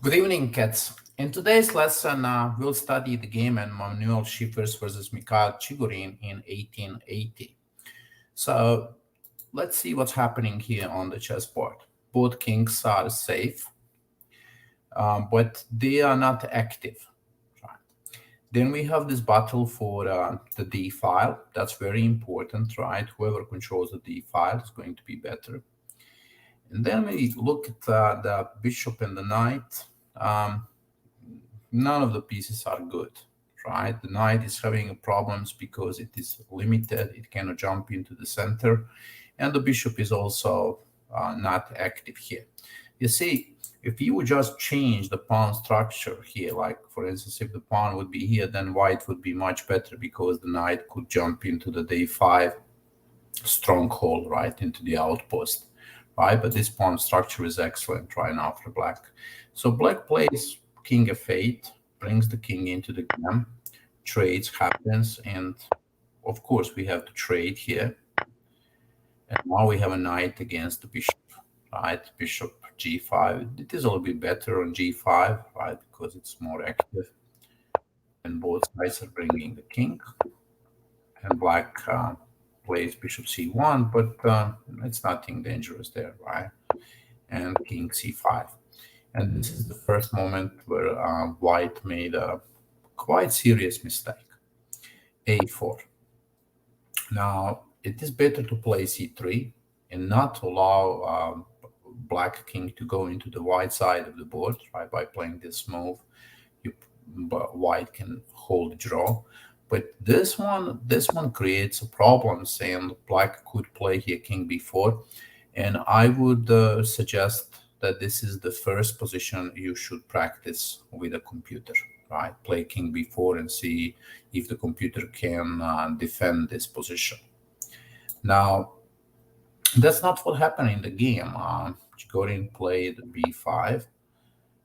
Good evening, kids. In today's lesson, we'll study the game Emmanuel Schiffers versus Mikhail Chigorin in 1880. So let's see what's happening here on the chessboard. Both kings are safe, but they are not active. Right? Then we have this battle for the d file. That's very important, right? Whoever controls the d file is going to be better. And then we look at the bishop and the knight. None of the pieces are good, right? The knight is having problems because it is limited. It cannot jump into the center. And the bishop is also not active here. You see, if you would just change the pawn structure here, like for instance, if the pawn would be here, then white would be much better because the knight could jump into the d5 stronghold, right, into the outpost, right? But this pawn structure is excellent right now for black. So black plays king f8, brings the king into the game, trades happens, and of course we have to trade here. And now we have a knight against the bishop, right? Bishop g5. It is a little bit better on g5, right? Because it's more active. And both sides are bringing the king. And black plays bishop c1, but it's nothing dangerous there, right? And king c5. And this is the first moment where white made a quite serious mistake. a4. Now, it is better to play c3 and not allow black king to go into the white side of the board, right? By playing this move, white can hold draw. But this one creates a problem, saying black could play here king b4, and I would suggest that this is the first position you should practice with a computer, right? Play king b4 and see if the computer can defend this position. Now, that's not what happened in the game. Chigorin played b5,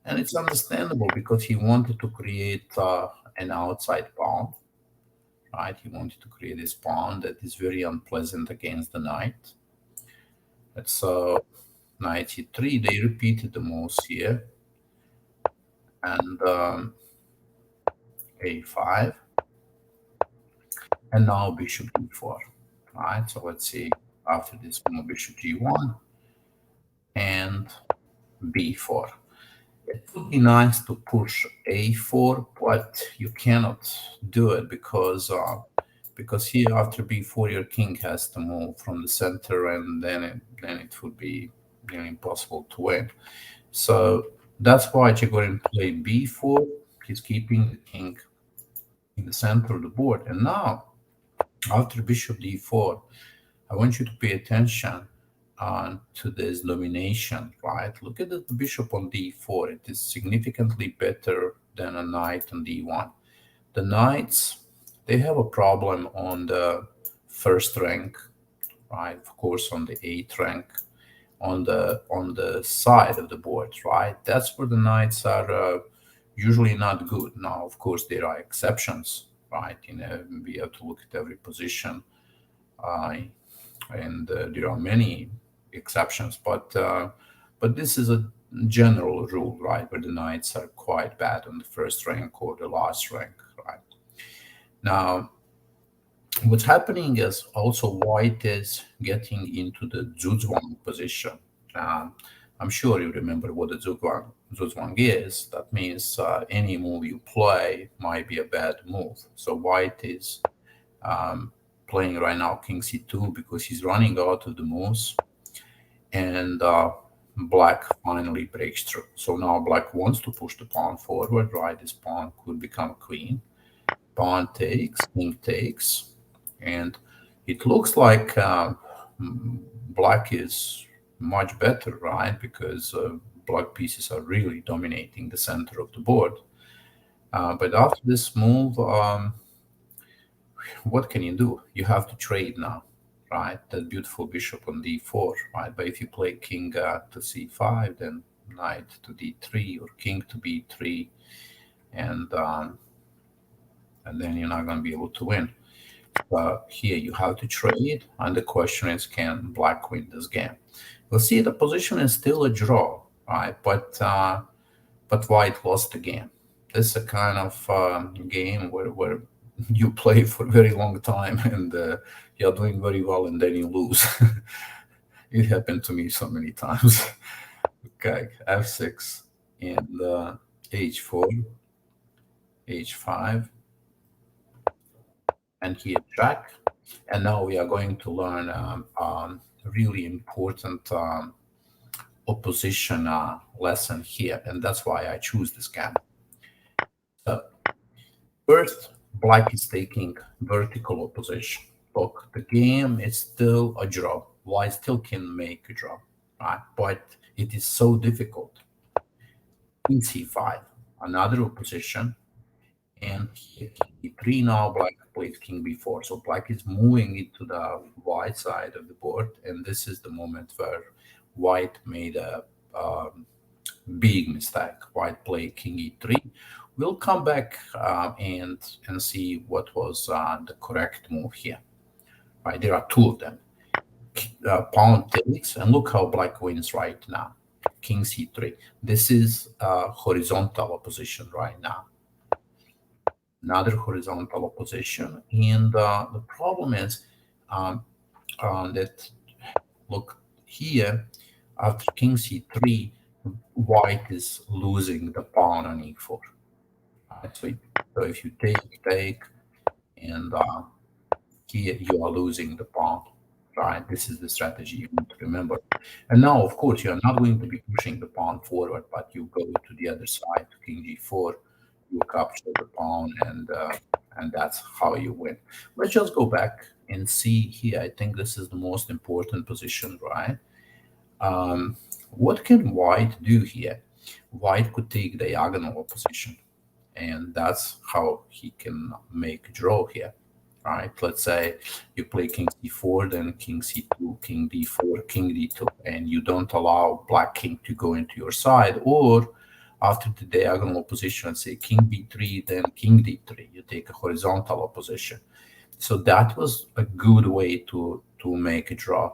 and it's understandable because he wanted to create an outside pawn, right? He wanted to create this pawn that is very unpleasant against the knight. That's knight e3. They repeated the moves here, and a5, and now bishop d4. Right. So let's see after this move bishop g1 and b4. It would be nice to push a4, but you cannot do it because here after b4 your king has to move from the center, and then it would be impossible to win. So that's why Chigorin played b4. He's keeping the king in the center of the board. And now after bishop d4, I want you to pay attention to this domination, right? Look at the bishop on d4. It is significantly better than a knight on d1. The knights, they have a problem on the first rank, right? Of course, on the 8th rank, on the side of the board, right? That's where the knights are usually not good. Now, of course, there are exceptions, right? We have to look at every position, and there are many exceptions, but this is a general rule, right? Where the knights are quite bad on the first rank or the last rank, right? Now, what's happening is also white is getting into the zugzwang position. I'm sure you remember what the zugzwang is. That means any move you play might be a bad move. So white is playing right now king c2 because he's running out of the moves, and black finally breaks through. So now black wants to push the pawn forward, right? This pawn could become queen. Pawn takes, king takes, and it looks like black is much better, right? Because black pieces are really dominating the center of the board. But after this move, what can you do? You have to trade now, right? That beautiful bishop on d4, right? But if you play king to c5, then knight to d3 or king to b3, and then you're not going to be able to win. Here you have to trade, and the question is, can black win this game? We'll see the position is still a draw, right? But but white lost the game. This is a kind of game where you play for a very long time and you're doing very well and then you lose. It happened to me so many times. Okay, f6 and h4, h5, and here check. And now we are going to learn really important opposition lesson here, and that's why I choose this game. So first, black is taking vertical opposition. Look, the game is still a draw. White still can make a draw, right? But it is so difficult. King c5, another opposition, and here king e3. Now black plays king b4. So black is moving into the white side of the board, and this is the moment where white made a big mistake. White played king e3. We'll come back and see what was the correct move here. Right, there are two of them. Pawn takes, and look how black wins right now. King c3. This is a horizontal opposition right now. Another horizontal opposition, and the problem is that, look here, after king c3, white is losing the pawn on e4. Right? So if you take, and here you are losing the pawn. Right, this is the strategy you need to remember. And now, of course, you are not going to be pushing the pawn forward, but you go to the other side, to king g4, you capture the pawn, and that's how you win. Let's just go back and see here. I think this is the most important position, right? What can white do here? White could take diagonal opposition, and that's how he can make a draw here. Right, let's say you play king c4, then king c2, king d4, king d2, and you don't allow black king to go into your side, or after the diagonal opposition, say king b3, then king d3, you take a horizontal opposition. So that was a good way to make a draw.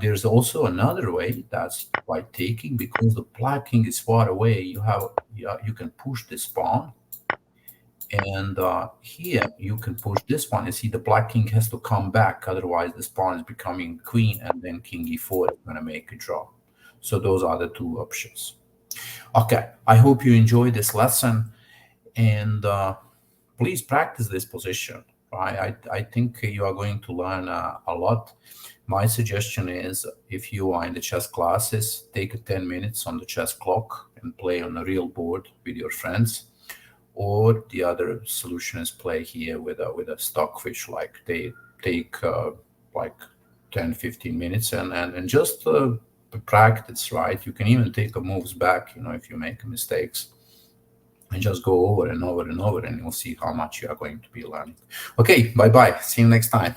There's also another way, that's by taking, because the black king is far away, you can push this pawn. And here you can push this pawn. You see the black king has to come back, otherwise this pawn is becoming queen, and then king e4 is going to make a draw. So those are the two options. Okay, I hope you enjoyed this lesson, and please practice this position. I think you are going to learn a lot. My suggestion is, if you are in the chess classes, take 10 minutes on the chess clock and play on a real board with your friends. Or the other solution is play here with a stockfish, like they take like 10-15 minutes and just practice, right? You can even take a moves back, if you make mistakes, and just go over and over and over, and you'll see how much you are going to be learning. Okay, bye-bye. See you next time.